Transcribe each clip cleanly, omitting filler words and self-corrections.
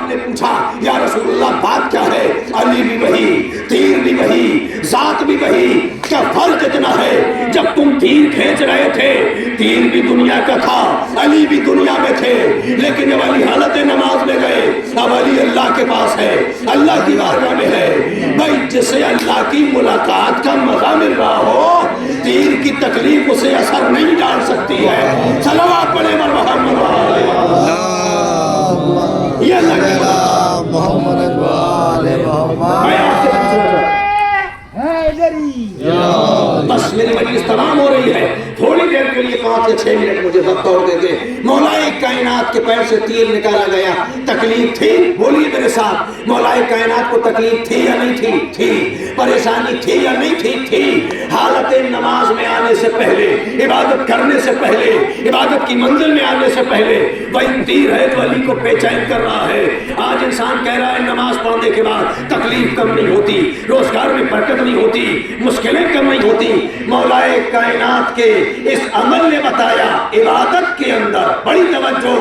آپ نے پوچھا یا رسول اللہ بات کیا ہے؟ علی بھی وہی، تیر بھی وہی، ذات بھی وہی، کیا فرق اتنا ہے؟ جب تم تیر کھینچ رہے تھے تیر بھی دنیا کا تھا، علی بھی دنیا میں تھے، لیکن جب علی حالت نماز میں گئے اب علی اللہ کے پاس ہے، اللہ کی بارگاہ میں ہے۔ بھائی جسے اللہ کی ملاقات کا مزہ مل رہا ہو تیر کی تکلیف اسے اثر نہیں ڈال سکتی ہے۔ صلوات پڑھے بر محمد یہ بس میری مجلس تمام ہو رہی ہے، تھوڑی دیر کے لیے 5 یا 6 منٹ مجھے وقت اور دے دے۔ مولا کائنات کے پیر سے تیر نکالا گیا، تکلیف تھی؟ بولیے میرے ساتھ، مولا کائنات کو تکلیف تھی یا نہیں تھی؟ تھی۔ پریشانی تھی یا نہیں تھی؟ تھی۔ حالت نماز میں آنے سے پہلے، عبادت کرنے سے پہلے، عبادت کی منزل میں آنے سے پہلے وہی تیر ہے تو علی کو بے چین کر رہا ہے۔ آج انسان کہہ رہا ہے نماز پڑھنے کے بعد تکلیف کم نہیں ہوتی، روزگار میں برکت نہیں ہوتی، مشکلیں کم نہیں ہوتی۔ مولا کائنات کے اس عمل نے بتایا عبادت کے اندر بڑی توجہ،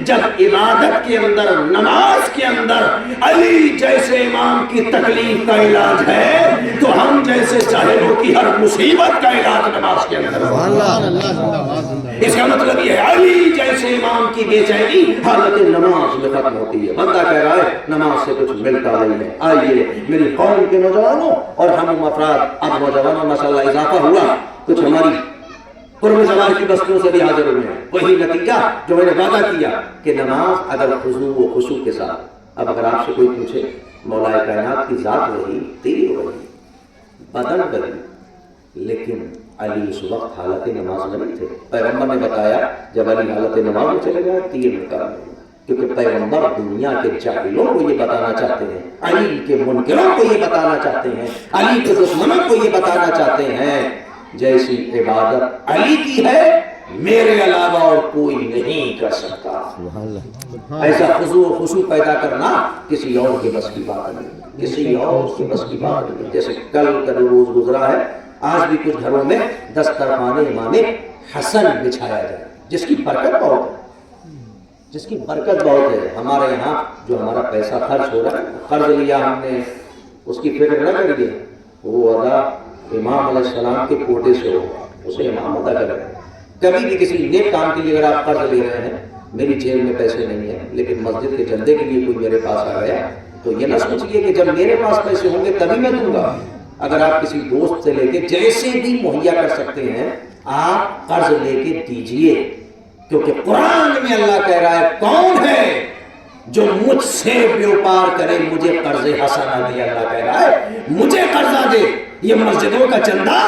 جب عبادت کے اندر نماز کے اندر علی جیسے امام کی تکلیف کا علاج ہے تو ہم جیسے جاہلوں کی ہر مصیبت کا علاج نماز کے اندر ہے۔ اس کا مطلب یہ ہے علی جیسے امام کی بے چینی حالت نماز میں ختم ہوتی ہے۔ بندہ کہہ رہا ہے نماز سے کچھ ملتا نہیں ہے۔ آئیے میری قوم کے نوجوانوں اور ہم افراد، اب نوجوانوں ماشاءاللہ اضافہ ہوا، کچھ ہماری قرب زوال کی بستیوں سے بھی حاضر ہوئے ہیں۔ وہی نتیجہ جو میں نے وعدہ کیا کہ نماز اگر خضوع و خشوع کے ساتھ، اب اگر آپ سے کوئی پوچھے مولا کائنات کی ذات وہی، تیر وہی، بدن وہی، لیکن علی اس وقت حالت نماز میں نہیں تھے۔ پیغمبر نے بتایا جب علی حالت نماز میں چلے گئے تیر نکال لیں، کیونکہ پیغمبر دنیا کے جاہلوں کو یہ بتانا چاہتے ہیں، علی کے منکروں کو یہ بتانا چاہتے ہیں، علی کے دشمنوں کو یہ بتانا چاہتے ہیں جیسی عبادت علی کی ہے میرے علاوہ اور کوئی نہیں کر سکتا۔ ایسا خضوع و خشوع پیدا کرنا کسی اور کے بس کی بات نہیں، کسی اور کے بس کی بات نہیں۔ جیسے کل کا جو روز گزرا ہے، آج بھی کچھ گھروں میں دسترخوان امام حسن بچھایا جائے، جس کی برکت بہت ہے، جس کی برکت بہت ہے۔ ہمارے یہاں جو ہمارا پیسہ خرچ ہو رہا ہے، قرض لیا ہم نے، اس کی فکر نہ کریے، وہ ادا امام علیہ السلام کے کوٹے سے ہو، اسے امام ادا کرے۔ کبھی بھی کسی نیک کام کے لیے اگر آپ قرض لے رہے ہیں، میری جیب میں پیسے نہیں ہیں لیکن مسجد کے چندے کے لیے کوئی میرے پاس آ گیا تو یہ نہ سوچئے کہ جب میرے پاس پیسے ہوں گے تبھی میں دوں گا۔ اگر آپ کسی دوست سے لے کے جیسے بھی مہیا کر سکتے ہیں آپ قرض لے کے دیجئے، کیونکہ قرآن میں اللہ کہہ رہا ہے کون ہے جو مجھ سے بیوپار کرے مجھے قرض حسنہ دے۔ اللہ کہہ رہا ہے مجھے قرضہ دے۔ یہ مسجدوں کا چندہ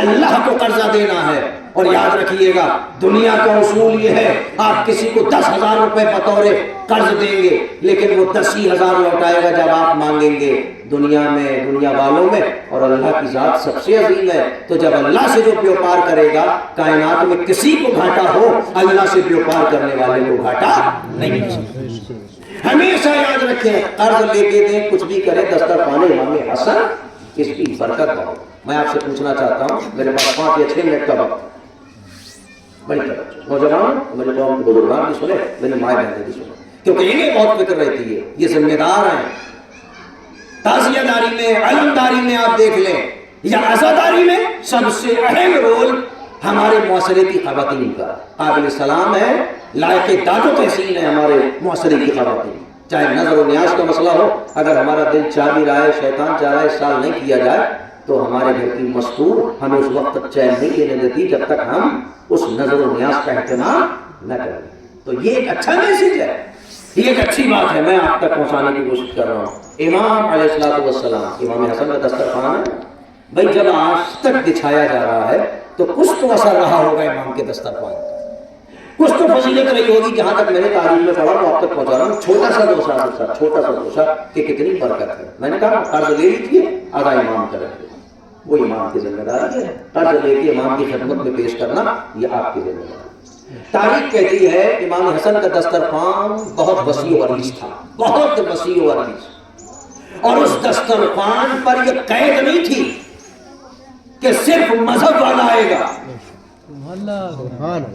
اللہ کو قرضہ دینا ہے۔ اور یاد رکھیے گا دنیا کا اصول یہ ہے آپ کسی کو 10,000 روپے بطور قرض دیں گے لیکن وہ 10,000 لوٹائے گا جب آپ مانگیں گے۔ دنیا میں، دنیا والوں میں، اور اللہ کی ذات سب سے عظیم ہے، تو جب اللہ سے جو بیوپار کرے گا کائنات میں کسی کو گھاٹا ہو اللہ سے بیوپار کرنے والے کو گھاٹا نہیں ہو سکتا۔ ہمیشہ یاد رکھیں قرض لے کے دیں کچھ بھی کریں، دسترخوان امام حسن اس کی برکت ہو۔ میں آپ سے پوچھنا چاہتا ہوں، میرے پاس 5 یا 6 منٹ کا وقت، بڑی طرح نوجوان میرے قوم کے بزرگان بھی سنے، میری مائیں بہنیں بھی سنے، کیونکہ انہیں بہت فکر رہتی ہے، یہ ذمہ دار ہیں۔ تعزیہ داری میں، علمداری میں آپ دیکھ لیں یا عزاداری میں سب سے اہم رول ہمارے معاشرے کی خواتین کا قابل سلام ہے، لائق داد و تحسین ہے ہمارے معاشرے کی خواتین۔ چاہے نظر و نیاز کا مسئلہ ہو، اگر ہمارا دل چاہ بھی رہا ہے، شیطان چاہ رہا ہے اس سال نہیں کیا جائے تو ہمارے گھر کی مستور ہمیں اس وقت تک چین نہیں لینے دیتی جب تک ہم اس نظر و نیاز کا اہتمام نہ کریں۔ تو یہ ایک اچھا میسج ہے، یہ ایک اچھی بات ہے، میں آپ تک پہنچانے کی کوشش کر رہا ہوں۔ امام علیہ السلام، امام حسن کا دسترخوان ہے بھائی، جب آج تک بچھایا جا رہا ہے تو کچھ تو اثر رہا ہوگا امام کے دسترخوان کا، کچھ تو فضیلت رہی ہوگی۔ جہاں تک میں نے تعلیم میں پڑھا وہ آپ تک پہنچا رہا ہوں۔ چھوٹا سا دوسا کہ کتنی برکت ہے۔ میں نے کہا قرض لے لیجیے، آدھا امام کا رکھ دیں، وہ امام کی ذمہ داری ہے۔ قرض لے کے امام کی خدمت میں پیش کرنا یہ آپ کی ذمہ داری ہے۔ تاریخ کہتی ہے امام حسن کا دسترخوان بہت وسیع و عریض تھا، بہت وسیع و عریض، اور اس دسترخوان پر یہ قید نہیں تھی کہ صرف مذہب والا آئے گا۔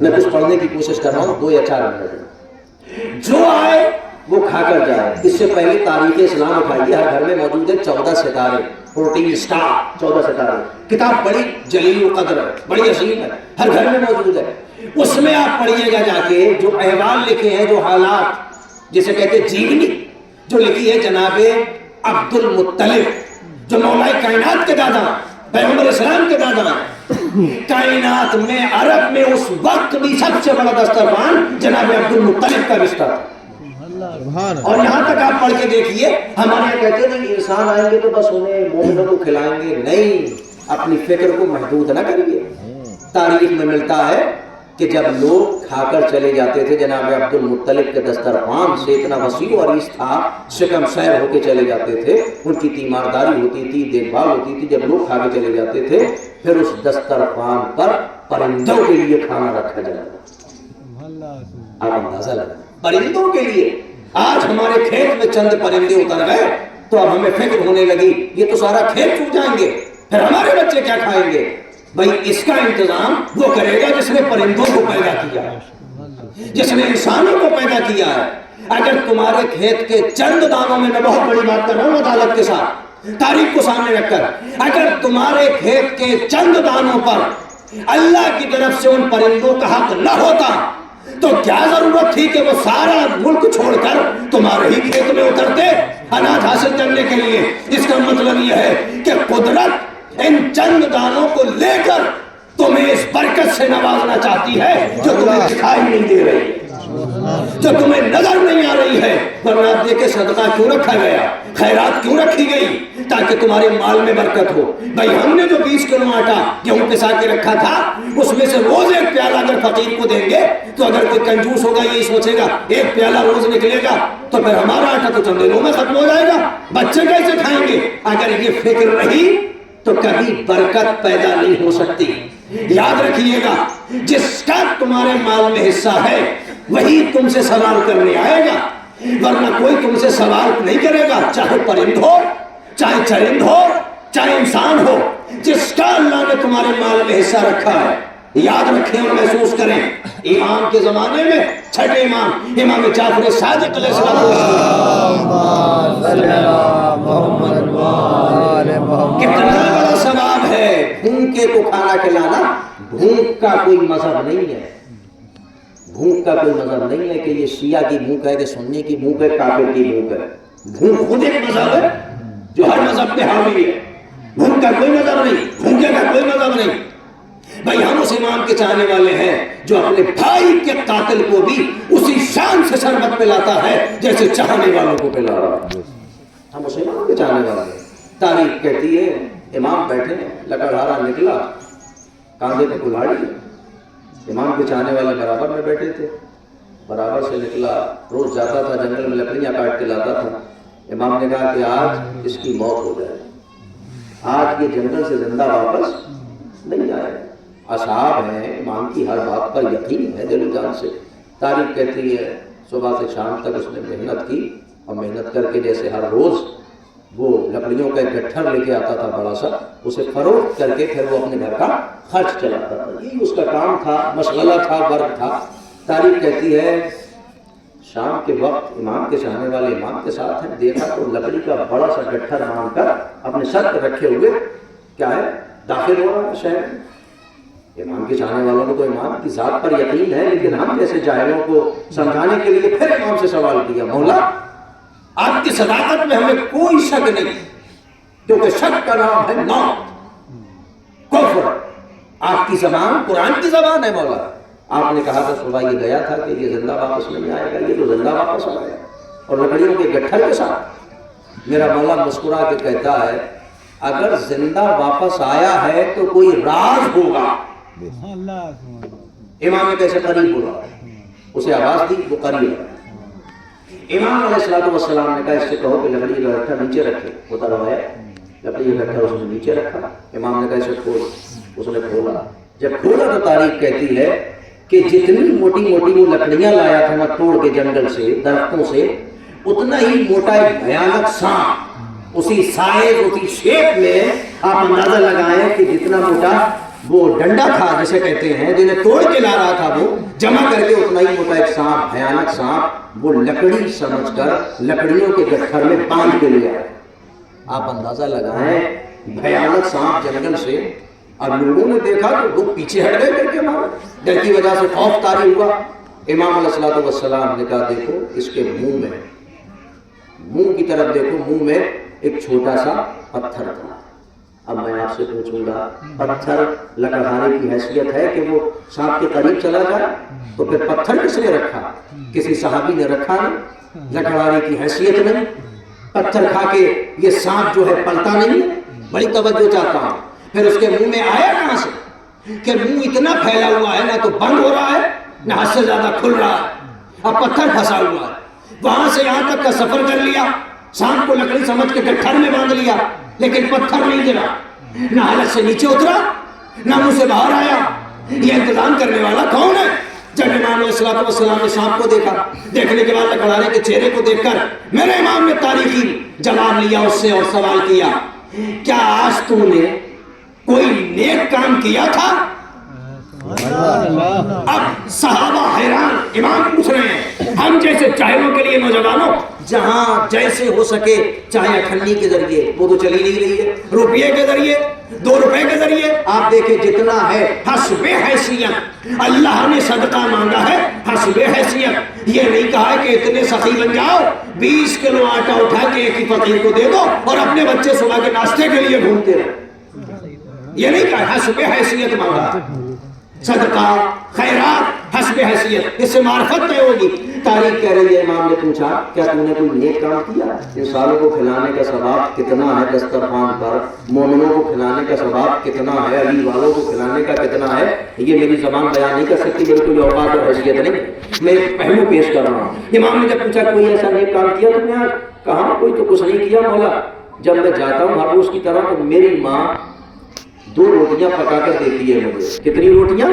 میں کچھ پڑھنے کی کوشش کر رہا ہوں، 2 یا 4 منٹ۔ جو آئے وہ کھا کر جائے. اس سے پہلے تاریخ اسلام اٹھائیے, ہر گھر میں موجود ہے 14 ستارے, 14 اسٹار, 14 ستارے. کتاب بڑی جلیل القدر ہے, بڑی عظیم ہے, ہر گھر میں موجود ہے. اس میں آپ پڑھیے گا جا کے جو احوال لکھے ہیں, جو حالات جسے کہتے ہیں جیونی, جو لکھی ہے جناب عبد المطلب, جو مولا کائنات کے دادا, پیغمبر اسلام کے دادا. کائنات میں عرب میں اس وقت بھی سب سے بڑا دسترخوان جناب عبد المطلب کا رشتہ تھا. اور یہاں تک آپ پڑھ کے دیکھیے, ہمارے یہاں کہتے ہیں انسان آئیں گے تو بس انہیں مومنوں کو کھلائیں گے. نہیں, اپنی فکر کو محدود نہ کریے. تاریخ میں ملتا ہے کہ جب لوگ کھا کر چلے جاتے تھے, جناب عبد المطلب کے دسترخوان سے اتنا وسیع و عریض تھا, شکم سیر ہو کے چلے جاتے تھے, ان کی تیمارداری ہوتی تھی, دیکھ بھال ہوتی تھی. جب لوگ کھا کے چلے جاتے تھے, پھر اس دسترخوان پر پرندوں کے لیے کھانا رکھا جاتا. آپ اندازہ لگائیں, پرندوں کے لیے. آج ہمارے کھیت میں چند پرندے اتر گئے تو اب ہمیں فکر ہونے لگی یہ تو سارا کھیت ٹوٹ جائیں گے, پھر ہمارے بچے کیا کھائیں گے. بھائی اس کا انتظام وہ کرے گا جس نے پرندوں کو پیدا کیا ہے, جس نے انسانوں کو پیدا کیا ہے. اگر تمہارے کھیت کے چند دانوں میں, میں بہت بڑی بات کر رہا ہوں عدالت کے ساتھ, تاریخ کو سامنے رکھ کر, اگر تمہارے کھیت کے چند دانوں پر اللہ کی طرف سے ان پرندوں کا حق نہ ہوتا تو کیا ضرورت تھی کہ وہ سارا ملک چھوڑ کر تمہارے ہی کھیت میں اترتے اناج حاصل کرنے کے لیے. اس کا مطلب یہ ہے کہ قدرت ان چند دانوں کو لے کر تمہیں اس برکت سے نوازنا چاہتی ہے جو تمہیں دکھائی نہیں دے رہی ہے, جو تمہیں نظر نہیں آ رہی ہے. ورنہ آپ دیکھیں صدقہ کیوں رکھا گیا, خیرات کیوں رکھی گئی, تاکہ تمہارے مال میں برکت ہو. بھائی ہم نے جو 20 کلو آٹا گیہوں پسا کے رکھا تھا, اس میں سے روز ایک پیالہ اگر فقیر کو دیں گے تو اگر کوئی کنجوس ہوگا یہی سوچے گا ایک پیالہ روز نکلے گا تو پھر ہمارا آٹا تو چند دنوں میں ختم ہو جائے گا, بچے کیسے کھائیں گے. اگر یہ فکر رہی تو کبھی برکت پیدا نہیں ہو سکتی. یاد رکھیے گا, جس کا تمہارے مال میں حصہ ہے وہی تم سے سوال کرنے آئے گا, ورنہ کوئی تم سے سوال نہیں کرے گا, چاہے پرند ہو, چاہے چرند ہو, چاہے انسان ہو. جس کا اللہ نے تمہارے مال میں حصہ رکھا ہے, یاد رکھیں اور محسوس کریں. امام کے زمانے میں چھٹے امام امام جعفر صادق علیہ السلام, کتنا بڑا ثواب ہے. بھوکے کو کھانا کھلانا, بھوک کا کوئی مذہب نہیں ہے, بھوک کا کوئی مذہب نہیں ہے کہ یہ شیعہ کی بھوک ہے کہ سنی کی بھوک ہے, کافر کی بھوک ہے. بھوک خود ایک مذہب ہے جو ہر مذہب پہ حاوی ہے. بھوک کا کوئی مذہب نہیں, بھوکے کا کوئی مذہب نہیں. بھائی ہم اس امام کے چاہنے والے ہیں جو اپنے بھائی کے قاتل کو بھی اسی شان سے شربت پلاتا ہے جیسے چاہنے والوں کو پلا رہا ہے. ہم اس امام کے چاہنے والے ہیں. تاریخ کہتی ہے امام بیٹھے, لکڑہارا نکلا, کاندھے پہ کلاڑی, امام کے چاہنے والے برابر میں بیٹھے تھے. برابر سے نکلا, روز جاتا تھا جنگل میں لکڑیاں کاٹ کے لاتا تھا. امام نے کہا کہ آج اس کی موت ہو جائے, آج یہ جنگل سے زندہ واپس نہیں آئے. اصحاب ہیں, امام کی ہر بات پر یقین ہے دل و جان سے. تاریخ کہتی ہے صبح سے شام تک اس نے محنت کی, اور محنت کر کے جیسے ہر روز وہ لکڑیوں کا ایک گٹھر لے کے آتا تھا بڑا سا, اسے فروخت کر کے پھر وہ اپنے گھر کا خرچ چلاتا تھا. یہی اس کا کام تھا, مشغلہ تھا, ورک تھا. تاریخ کہتی ہے شام کے وقت امام کے چاہنے والے امام کے ساتھ ہیں, دیکھا تو لکڑی کا بڑا سا گٹھر مان کر اپنے سر پہ رکھے ہوئے کیا ہے داخل ہو رہا ہے شہر. امام کے چاہنے والوں کو تو امام کی ذات پر یقین ہے, لیکن ہم جیسے جاہلوں کو سمجھانے کے لیے پھر امام سے سوال کیا, مولا آپ کی صداقت میں ہمیں کوئی شک نہیں, کیونکہ شک کا نام ہے موت, کفر. آپ کی زبان قرآن کی زبان ہے مولا. آپ نے کہا تھا صبح یہ گیا تھا کہ یہ زندہ واپس نہیں آئے گا, یہ تو زندہ واپس آیا اور لکڑیوں کے گٹھر کے ساتھ. میرا مولا مسکرا کے کہتا ہے اگر زندہ واپس آیا ہے تو کوئی راز ہوگا. امام کیسے قریب ہوا, اسے آواز دی, وہ قریب ہے. امام علیہ السلام نے کہا اس سے کہو کہ لکڑی کا گٹھر نیچے رکھے. وہ دروایا, لکڑی کا گٹھر اس نے نیچے رکھا. امام نے کہا اسے کھول, اس نے کھولا. جب کھولا تو تاریخ کہتی ہے کہ جتنی موٹی موٹی وہ لکڑیاں لایا تھا میں توڑ کے جنگل سے, درختوں سے, اتنا ہی موٹا ایک بھیانک سانپ, اسی سائز اسی شیپ میں آپ اندازہ لگائیں کہ جتنا موٹا وہ ڈنڈا تھا جسے کہتے ہیں، جنہیں توڑ کے لا رہا تھا، وہ جمع کر کے اتنا ہی موٹا ایک سانپ، بھیانک سانپ، وہ لکڑی سمجھ کر لکڑیوں کے گٹھر میں باندھ کے لے آئے۔ آپ اندازہ لگائیں، بھیانک سانپ جنگل سے، اب لوگوں نے دیکھا تو وہ پیچھے ہٹ گئے ڈر کے مارے، ڈر کی وجہ سے خوف طاری ہوا۔ امام علیہ الصلوۃ والسلام نے کہا دیکھو اس کے منہ کی طرف دیکھو، منہ میں ایک چھوٹا سا پتھر تھا۔ اب میں آپ سے پوچھوں گا، پتھر لکڑہارے کی حیثیت ہے کہ وہ سانپ کے قریب چلا جائے؟ تو پھر پتھر کس نے رکھا؟ کسی صحابی نے رکھا نہیں، لکڑہارے کی حیثیت نہیں، پتھر کھا کے یہ سانپ جو ہے پلتا نہیں ہے۔ بڑی توجہ چاہتا ہوں۔ پھر اس کے منہ میں آیا کہاں سے کہ منہ اتنا پھیلا ہوا ہے، نہ تو بند ہو رہا ہے نہ حد سے زیادہ کھل رہا ہے، اب پتھر پھنسا ہوا ہے۔ وہاں سے یہاں تک کا سفر کر لیا، سانپ کو لکڑی سمجھ کے گٹھر میں باندھ لیا، لیکن پتھر نہیں گرا، نہ حالت سے نیچے اترا نہ منہ سے باہر آیا۔ یہ انتظام کرنے والا کون ہے؟ جب امام علیہ الصلوۃ والسلام نے سانپ کو دیکھا، دیکھنے کے بعد لکڑہارے کے چہرے کو دیکھ کر میرے امام نے تاریخی جواب لیا اس سے اور سوال کیا، کیا آج تو نے کوئی نیک کام کیا تھا؟ اب صحابہ حیران، امام پوچھ رہے ہیں ہم جیسے چاہیوں کے لیے نوجوانوں جہاں جیسے ہو سکے، چاہے اٹھنی کے ذریعے، وہ تو چلی نہیں رہی ہے، روپیے کے ذریعے، 2 روپے کے ذریعے، آپ دیکھیں جتنا ہے حسب حیثیت اللہ نے صدقہ مانگا ہے، حسب حیثیت۔ یہ نہیں کہا کہ اتنے سخی بن جاؤ 20 کلو آٹا اٹھا کے ایک ہی فقیر کو دے دو اور اپنے بچے صبح کے ناشتے کے لیے گھومتے رہو، یہ نہیں کہا، حسب حیثیت مانگا، صدقہ خیرات حسب حیثیت، اس سے معرفت طے ہوگی۔ تاریخ کہہ رہی ہے، امام نے پوچھا کیا تم نے کوئی نیک کام کیا؟ انسانوں کو کھلانے کا ثواب کتنا ہے دسترخوان پر، مومنوں کو کھلانے کا ثواب کتنا ہے، علی والوں کو کھلانے کا کتنا ہے، یہ میری زبان بیان نہیں کر سکتی، میری کوئی اوقات اور حیثیت نہیں، میں ایک پہلو پیش کر رہا ہوں۔ امام نے جب پوچھا کوئی ایسا نیک کام کیا تم نے؟ کہا کوئی تو کچھ نہیں کیا مولا، جب میں جاتا ہوں ہر روز کی طرح تو میری ماں 2 روٹیاں پکا کر دیتی ہے مجھے۔ کتنی روٹیاں؟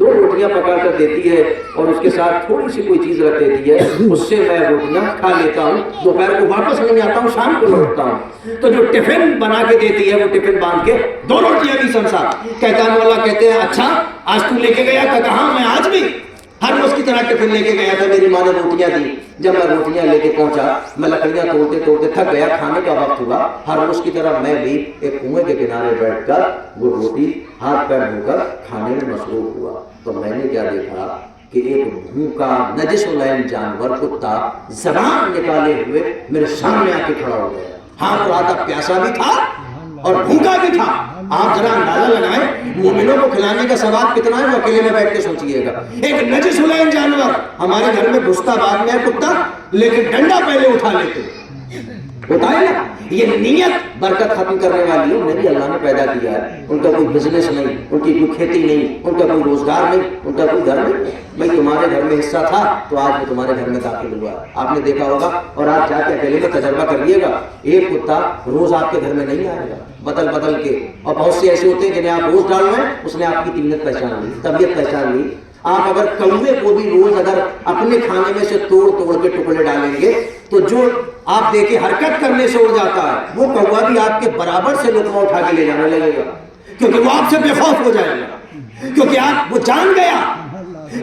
2 روٹیاں پکا کر دیتی ہے اور اس کے ساتھ تھوڑی سی کوئی چیز رکھ دیتی ہے، اس سے میں روٹیاں کھا لیتا ہوں، دوپہر کو واپس نہیں آتا ہوں، شام کو لوٹتا ہوں، تو جو ٹفن بنا کے دیتی ہے وہ ٹفن باندھ کے 2 روٹیاں بھی سمسا۔ کہتا ہے مولا، کہتے ہیں اچھا آج تو لے کے گیا تھا؟ کہاں میں آج بھی ہر روز کی طرح ٹفن لے کے گیا تھا، میری ماں نے روٹیاں دی، جب میں روٹیاں لے کے پہنچا میں لکڑیاں توڑتے توڑتے تھک گیا، کھانے کا وقت ہوا، ہر روز کی طرح میں بھی ایک کنویں کے کنارے بیٹھ کر وہ روٹی ہاتھ پیر دھو کر کھانے میں مصروف ہوا، تو میں نے کیا دیکھا کہ ایک بھوکا نجس العین جانور کتا زبان نکالے ہوئے میرے سامنے آ کے کھڑا ہو گیا، ہاں تو آدھا پیاسا بھی تھا اور بھوکا بھی تھا۔ آپ ذرا اندازہ لگائیں مومنوں کو کھلانے کا ثواب کتنا ہے، وہ اکیلے میں بیٹھ کے سوچئے گا۔ ایک نجس العین جانور، ہمارے گھر میں گھستا بعد میں ہے کتا، لیکن ڈنڈا پہلے اٹھا لیتے ہوتا ہے نا۔ یہ نیت برکت ختم کرنے والی ہے، انہیں بھی اللہ نے پیدا کیا ہے، ان کا کوئی بزنس نہیں، ان کی کوئی کھیتی نہیں، ان کا کوئی روزگار نہیں، ان کا کوئی گھر نہیں۔ بھائی تمہارے گھر میں حصہ تھا تو آج وہ تمہارے گھر میں داخل ہوا، آپ نے دیکھا ہوگا، اور آپ جا کے اکیلے کا تجربہ کریے گا، ایک کتا روز آپ کے گھر میں نہیں آئے گا، بدل بدل کے، اور بہت سے ایسے ہوتے ہیں جنہیں آپ روز ڈال رہے ہیں، اس نے آپ کی طبیعت پہچان لی، طبیعت پہچان لی۔ آپ اگر کوے کو بھی روز اگر اپنے کھانے میں سے توڑ توڑ کے ٹکڑے ڈالیں گے تو جو آپ دیکھیں حرکت کرنے سے اڑ جاتا ہے، وہ کوا بھی آپ کے برابر سے لقمہ اٹھا کے لے جانے لگے گا، کیونکہ وہ آپ سے بے خوف ہو جائے گا، کیونکہ آپ وہ جان گیا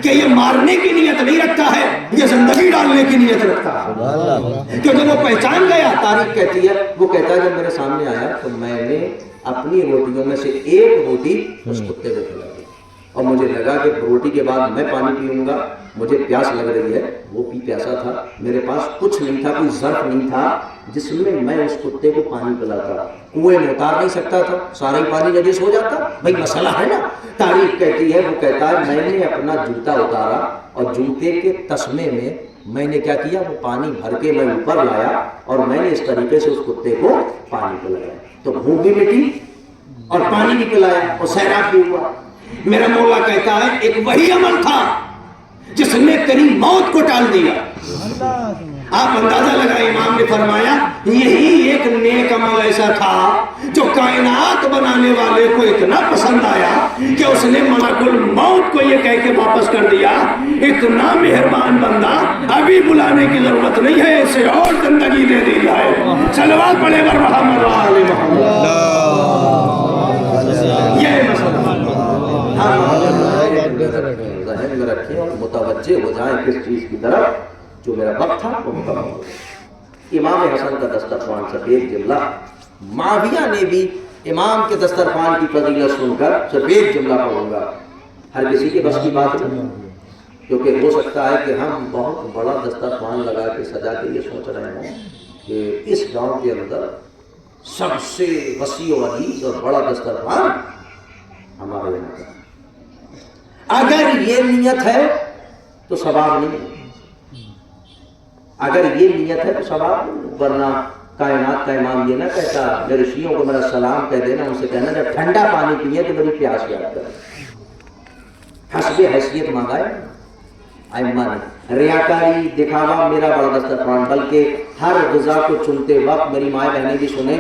کہ یہ مارنے کی نیت نہیں رکھتا ہے، یہ زندگی ڈالنے کی نیت رکھتا ہے، کیونکہ وہ پہچان گیا۔ تاریخ کہتی ہے، وہ کہتا ہے جب میرے سامنے آیا تو میں نے اپنی روٹیوں میں سے ایک روٹی اس کتے کو کھلا دی، اور مجھے لگا کہ روٹی کے بعد میں پانی پیوں گا، مجھے پیاس لگ رہی ہے، وہ بھی پیاسا تھا، میرے پاس کچھ نہیں تھا، کوئی ظرف نہیں تھا جس میں اس کتے کو پانی پلاتا، کنویں میں اتار نہیں سکتا تھا، سارا ہی پانی نجس ہو جاتا، بھائی مسئلہ ہے نا۔ تاریخ کہتی ہے، وہ کہتا ہے میں نے اپنا جوتا اتارا اور جوتے کے تسمے میں میں نے کیا کیا، وہ پانی بھر کے میں اوپر لایا اور میں نے اس طریقے سے اس کتے کو پانی پلایا، تو بھوک بھی مٹی اور پانی بھی پلایا اور سیراب بھی ہوا۔ میرا مولا کہتا ہے ایک وہی عمل تھا جس نے تیری موت کو ٹال دیا۔ آپ اندازہ لگائیں، امام نے فرمایا یہی ایک نیک عمل ایسا تھا جو کائنات بنانے والے کو اتنا پسند آیا کہ اس نے ملک الموت کو یہ کہہ کے واپس کر دیا، اتنا مہربان بندہ، ابھی بلانے کی ضرورت نہیں ہے، اسے اور زندگی دے دی جائے۔ صلوات پڑھے ورحمۃ اللہ علیہ محمد، یہ مسئلہ رکھیں اور متوجہ ہو جائیں کس چیز کی طرف جو میرا وقت تھا وہ مکمل ہو گیا۔ امام حسن کا دسترخوان صرف ایک جملہ، معاویہ نے بھی امام کے دسترخوان کی فضیلت سن کر صرف ایک جملہ پڑھوں گا، ہر کسی کے بس کی بات نہیں، کیونکہ ہو سکتا ہے کہ ہم بہت بڑا دسترخوان لگا کے سجا کے یہ سوچ رہے ہوں کہ اس گاؤں کے اندر سب سے وسیع و عریض اور بڑا دسترخوان ہمارے یہاں کا۔ اگر یہ نیت ہے تو ثواب نہیں، اگر یہ نیت ہے تو ثواب نہیں، ورنہ کائنات کا امام یہ نہ کہتا میرے شیعوں کو میرا سلام کہہ دینا، ان سے کہنا جب ٹھنڈا پانی پیے تو میری پیاس یاد کریں، حسب حیثیت مانگائے ائمہ نے۔ ریاکاری دکھاوا میرا بڑا دسترخوان، بلکہ ہر غذا کو چنتے وقت میری مائیں بہنیں بھی سنیں،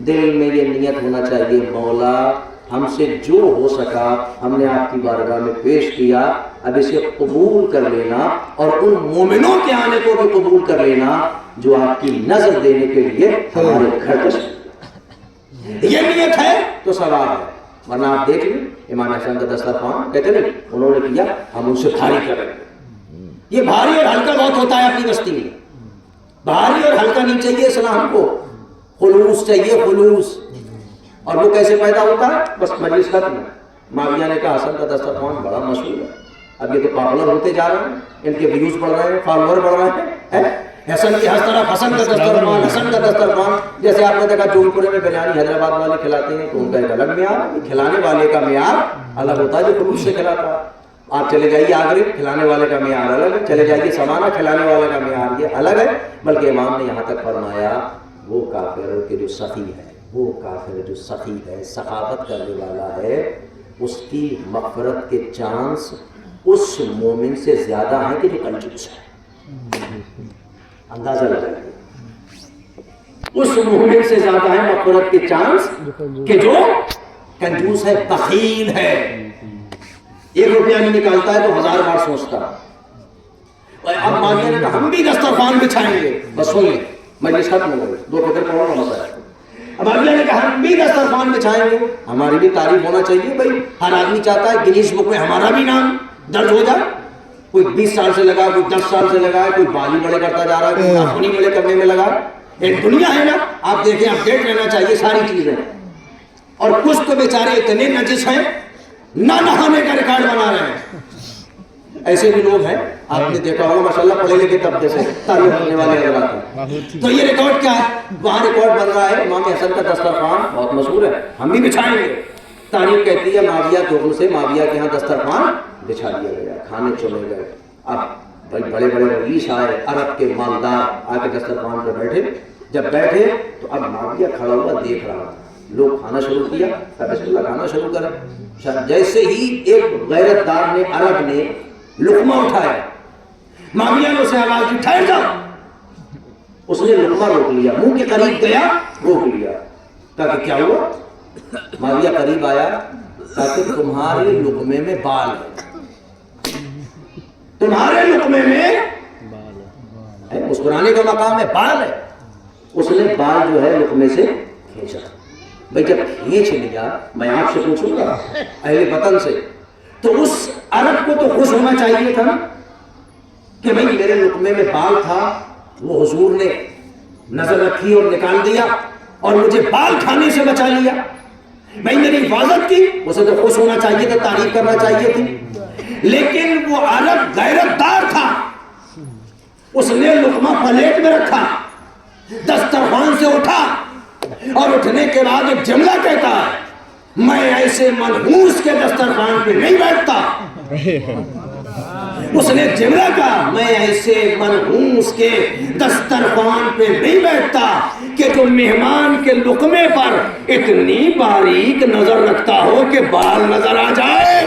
دل میں یہ نیت ہونا چاہیے مولا ہم سے جو ہو سکا ہم نے آپ کی بارگاہ میں پیش کیا، اب اسے قبول کر لینا اور ان مومنوں کے آنے کو بھی قبول کر لینا جو آپ کی نظر دینے کے لیے ہمارے گھر تشریف۔ یہ نیت ہے تو ثواب ہے، ورنہ آپ دیکھ لیں امام حسن کا دسترخوان کہتے نہیں انہوں نے کیا ہم ان سے بھاری کریں۔ یہ بھاری اور ہلکا بہت ہوتا ہے اپنی بستی میں، بھاری اور ہلکا نہیں چاہیے اسلام کو، خلوص چاہیے، خلوص۔ اور وہ کیسے پیدا ہوتا ہے؟ بس مجلس ختم ہے، معاویہ نے کہا حسن کا دسترخوان بڑا مشہور ہے، اب یہ تو پاپولر ہوتے جا رہے ہیں، ان کے ویوز بڑھ رہے ہیں، فالوور بڑھ رہے ہیں، حسن کی ہر طرف حسن کا دسترخوان، حسن کا دسترخوان۔ جیسے آپ نے دیکھا جون پورے میں بریانی حیدرآباد والے کھلاتے ہیں تو ان کا ایک الگ معیار ہے، کھلانے والے کا معیار الگ ہوتا ہے جو خلوص سے کھلاتا ہے۔ آپ چلے جائیے آگرے، کھلانے والے کا معیار الگ ہے، چلے جائیے سمانا، کھلانے والے کا معیار یہ الگ ہے۔ بلکہ امام نے یہاں تک فرمایا وہ کافر کہ جو سخی ہے، وہ کافر جو سخی ہے، سخاوت کرنے والا ہے، اس کی مغفرت کے چانس اس مومن سے زیادہ ہیں کہ جو کنجوس ہے۔ اندازہ لگائیے، اس مومن سے زیادہ ہے مغفرت کے چانس کہ جو کنجوس ہے، بخیل ہے، 1 روپیہ نہیں نکالتا ہے تو 1000 بار سوچتا ہے۔ اب معاویہ نے کہا ہم بھی دسترخوان بچھائیں گے، بس سن لیں مجلس ختم ہو گئی، 2 فکر پڑھو نہ مسئلہ۔ اب معاویہ نے کہا ہم بھی دسترخوان بچھائیں گے، ہماری بھی تعریف ہونا چاہیے بھائی، ہر آدمی چاہتا ہے گنیز بک میں ہمارا بھی نام درج ہو جائے، کوئی 20 سال سے لگا، کوئی 10 سال سے لگا ہے، کوئی بالی بڑے کرتا جا رہا ہے، کوئی ناخنی بڑے کرنے میں لگا، ایک دنیا ہے نا، آپ دیکھیں اپڈیٹ رہنا چاہیے ساری چیزیں۔ اور کچھ تو بیچارے اتنے نجس ہیں نہ نہانے کا ریکارڈ بنا رہے ہیں، ایسے بھی لوگ ہیں، آپ نے دیکھا ہوگا ماشاءاللہ پڑھے لکھے طبقے سے تعلق رکھنے والے حضرات ہیں۔ تو یہ ریکارڈ کیا ہے؟ وہاں ریکارڈ بن رہا ہے امام حسن کا دسترخوان بہت مشہور ہے، ہم بھی بچھائیں گے۔ تاریخ کہتی ہے معاویہ کے حکم سے معاویہ کے ہاں دسترخوان بچھا دیا گیا، کھانے چلے گئے۔ اب بڑے بڑے رئیس آئے، عرب کے مالدار آ کے دسترخوان پہ بیٹھے، جب بیٹھے تو اب معاویہ کھڑا ہوا دیکھ رہا تھا، لوگ کھانا شروع کیا، بسم اللہ کھانا شروع کریں۔ جیسے ہی ایک غیرت دار نے عرب نے لقمہ اٹھایا، معاویہ نے اسے آواز دی ٹھہر جاؤ، اس نے لقمہ روک لیا، منہ کے قریب گیا روک لیا، کہا کہ کیا ہوا؟ معاویہ قریب آیا، کہا کہ تمہارے لقمے میں بال ہے، تمہارے لقمے میں مسکرانے کا مقام ہے، بال ہے۔ اس نے بال جو ہے لقمے سے کھینچا، بھائی جب کھینچ لیا، میں آپ سے پوچھوں گا اہل وطن سے، تو اس عرب کو تو خوش ہونا چاہیے تھا کہ بھائی میرے لقمے میں بال تھا، وہ حضور نے نظر رکھی اور نکال دیا اور مجھے بال کھانے سے بچا لیا، بھائی میری حفاظت کی، اسے تو خوش ہونا چاہیے تھا، تعریف کرنا چاہیے تھی۔ لیکن وہ عرب غیرت دار تھا، اس نے لقمہ پلیٹ میں رکھا، دسترخوان سے اٹھا اور اٹھنے کے بعد ایک جملہ کہتا ہے میں ایسے منحوس کے دسترخوان پہ نہیں بیٹھتا۔ اس نے جملہ کہا میں ایسے منحوس کے دسترخوان پہ نہیں بیٹھتا کہ جو مہمان کے لقمے پر اتنی باریک نظر رکھتا ہو کہ بال نظر آ جائے،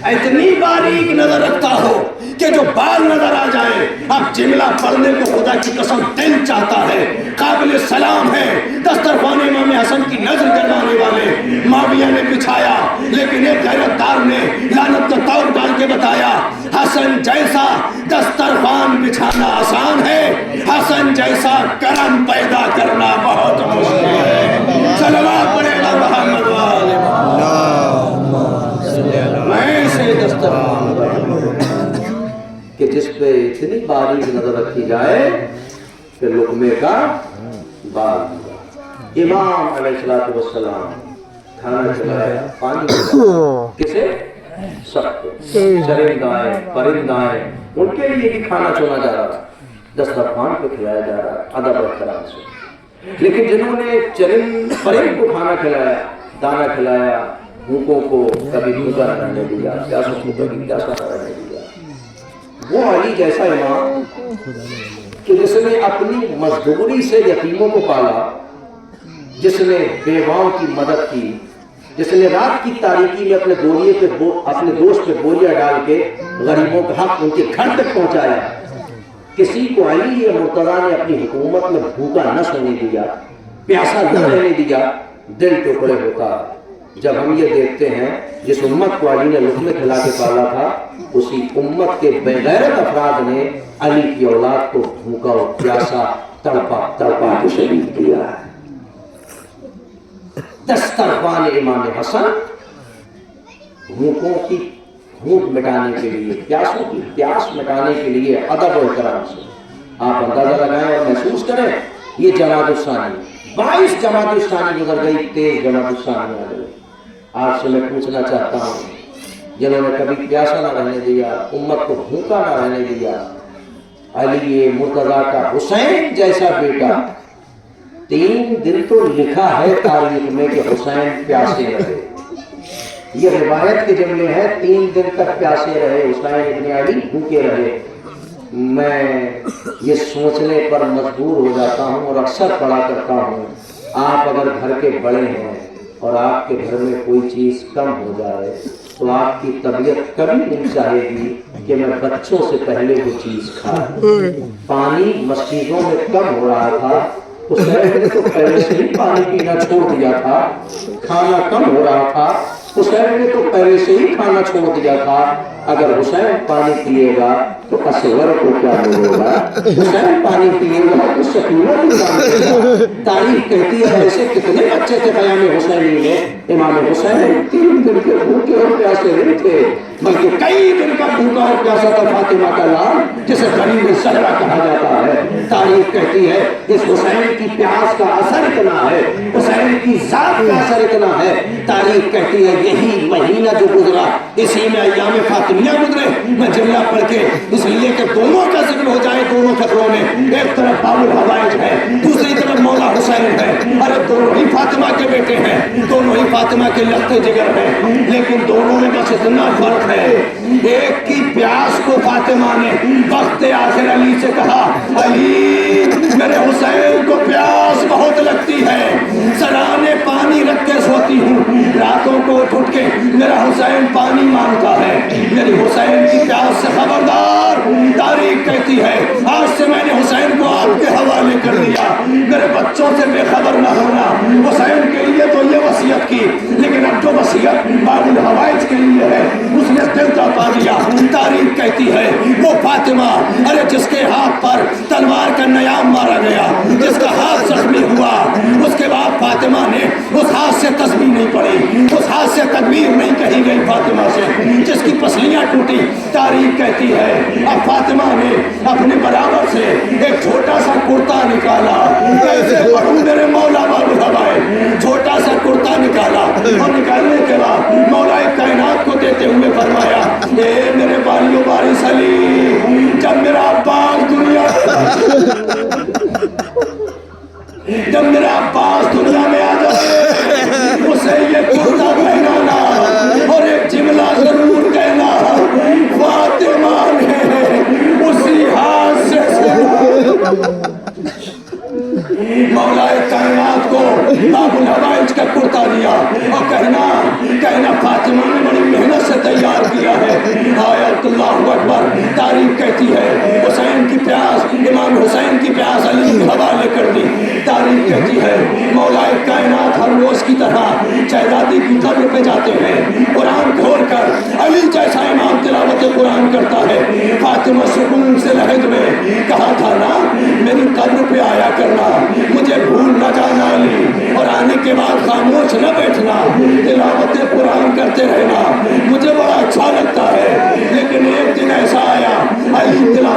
اتنی باریک نظر رکھتا ہو کہ جو بال نظر آ جائے۔ اب جملہ پڑھنے کو خدا کی قسم دل چاہتا ہے، قابل سلام ہے، دسترخوان امام حسن کی نظر کروانے والے معاویہ نے بچھایا، لیکن ایک غیرت دار نے لعنت کا طور ڈال کے بتایا حسن جیسا دسترخوان بچھانا آسان ہے، حسن جیسا کرم پیدا کرنا بہت مشکل ہے۔ صلوات پڑھے گا محمد والے، میں سے دسترخوان پہ اتنی باریک نظر رکھی جائے کہ لقمے کا بال ہوگا۔ امام علیہ السلام کھانا کھلایا، پانی پلایا، کسے؟ سب کو، چرندائیں پرندائیں، ان کے لیے بھی کھانا چونا جا رہا، دسترخوان پہ کھلایا جا رہا ادب و احترام سے۔ لیکن جنہوں نے چرند پرند کو کھانا کھلایا، دانا کھلایا، بھوکوں کو کبھی بھوکا نہ رہنے دیا، پیاسوں کو کبھی پیاسا نہ رہنے دیا، وہ علی جیسا امام کہ جس نے اپنی مزدوری سے یتیموں کو پالا، جس نے بیواؤں کی مدد کی، جس نے رات کی تاریکی میں اپنے دوست پہ بولیاں ڈال کے غریبوں کا حق ان کے گھر تک پہنچایا، کسی کو علی مرتضیٰ نے اپنی حکومت میں بھوکا نہ سونے دیا، پیاسا نہ رہنے دیا، دل ٹکڑے ہوتا جب ہم یہ دیکھتے ہیں جس امت کو علی نے لقمے کھلا کے پالا تھا، اسی امت کے بغیرت افراد نے علی کی اولاد کو بھوکا اور پیاسا تڑپا کے شہید کیا ہے۔ دسترخوان امام حسن بھوکوں کی بھوک مٹانے کے لیے، پیاسوں کی پیاس مٹانے کے لیے ادب و احترام سے، آپ اندازہ لگائیں اور محسوس کریں، یہ جماعت الثانی 22 جماعت الثانی گزر گئی، 23 جماعت الثانی آ گئی۔ آپ سے میں پوچھنا چاہتا ہوں، جنہوں نے کبھی پیاسا نہ رہنے دیا، امت کو بھوکا نہ رہنے دیا، علی مرتضیٰ کا حسین جیسا بیٹا، 3 دن تو لکھا ہے تاریخ میں کہ حسین پیاسے رہے، یہ روایت کے جملے ہیں، 3 دن تک پیاسے رہے حسین ابن علی، بھوکے رہے۔ میں یہ سوچنے پر مجبور ہو جاتا ہوں اور اکثر پڑھا کرتا ہوں، آپ اگر گھر کے بڑے ہیں اور آپ کے گھر میں کوئی چیز کم ہو جائے تو آپ کی طبیعت کبھی نہیں چاہے گی کہ میں بچوں سے پہلے وہ چیز کھاؤں۔ پانی مسجدوں میں کم ہو رہا تھا، حسین نے تو پہلے سے ہی پانی پینا چھوڑ دیا تھا، کھانا کم ہو رہا تھا، حسین نے تو پہلے سے ہی کھانا چھوڑ دیا تھا۔ اگر حسین پانی پیے گا تو اصغر کو کیا ہوگا؟ حسین پانی پیے گا تو سکینہ کو کیا ہوگا؟ تاریخ کہتی ہے ایسے کتنے بچے تھے قیام حسینی میں، امام حسین 3 دن کے بھوکے اور پیاسے نہیں تھے، بلکہ کئی دن کا بھوکا اور پیاسا تھا فاطمہ کا لال، جسے غریب زہرا کہا جاتا ہے۔ تاریخ کہتی ہے اس حسین کی پیاس کا اثر اتنا ہے، حسین کی ذات کا اثر اتنا ہے، تاریخ کہتی ہے یہی مہینہ جو گزرا اسی میں ایام فاطمیہ گزرے۔ میں جملہ پڑھ کے اس لیے کہ دونوں کا ذکر ہو جائے دونوں خطروں میں، ایک طرف باب الحوائج ہے، دوسری طرف مولا حسین ہے، ارے دونوں ہی فاطمہ کے بیٹے ہیں، دونوں ہی فاطمہ کے لخت جگر ہیں، لیکن دونوں میں بس اتنا فرق ہے، ایک کی پیاس کو فاطمہ نے وقت آخر علی سے کہا، علی میرے حسین کو پیاس بہت لگتی ہے، سرانے پانی رکھ کے سوتی ہوں، راتوں کو اٹھ کے میرا حسین پانی مانگتا ہے، میری حسین کی پیاس سے خبردار۔ تاریخ کہتی ہے آج سے میں نے حسین کو آپ کے حوالے کر دیا، میرے بچوں سے بے خبر نہ ہونا۔ حسین کے لیے تو یہ وصیت کی، لیکن اب جو وصیت باب الحوائج کے لیے ہے اس نے دل کا پا دیا۔ تاریخ کہتی ہے وہ فاطمہ، ارے جس کے ہاتھ پر تلوار کا نیام مارا گیا، جس کا ہاتھ زخمی ہوا، اس کے بعد فاطمہ نے اس ہاتھ سے تسبیح نہیں پڑھی، اس ہاتھ سے تکبیر نہیں کہی گئی فاطمہ سے، جس کی پسلیاں ٹوٹی۔ تاریخ کہتی ہے اب فاطمہ نے اپنے برابر سے ایک چھوٹا سا کرتا نکالا، کیسے پڑھوں میرے مولا باب الحوائج، چھوٹا سا کرتا نکالا، اور نکالنے کے بعد مولا کائنات کو دیتے ہوئے فرمایا، اے میرے باریوں بارث علی، جب میرا عباس دنیا میں آ جائے اسے یہ کرتا پہنانا اور ایک جملہ ضرور کہنا، فاطمہ نے اسی ہاتھ سے مولا کائنات کو باب الحوائج کا کرتا دیا اور کہنا فاطمہ نے بڑی محنت سے تیار کیا ہے۔ آیت اللہ اکبر۔ تاریخ کہتی ہے حسین کی پیاس، امام حسین کی پیاس علی کے حوالے کر دی۔ تاریخ کہتی ہے مولا کائنات ہر روز کی طرح شہزادی کی قبر پہ جاتے ہیں، قرآن کھول کر علی جیسا امام تلاوت قرآن کرتا ہے۔ فاطمہ سکون سے لہج میں کہا تھا نا میری قبر پہ آیا کرنا، مجھے بھول نہ جانا علی، اور آنے کے بعد خاموش نہ بیٹھنا، تلاوت قرآن کرتے رہنا، مجھے بڑا اچھا لگتا ہے۔ لیکن ایک دن ایسا آیا علی تلاوت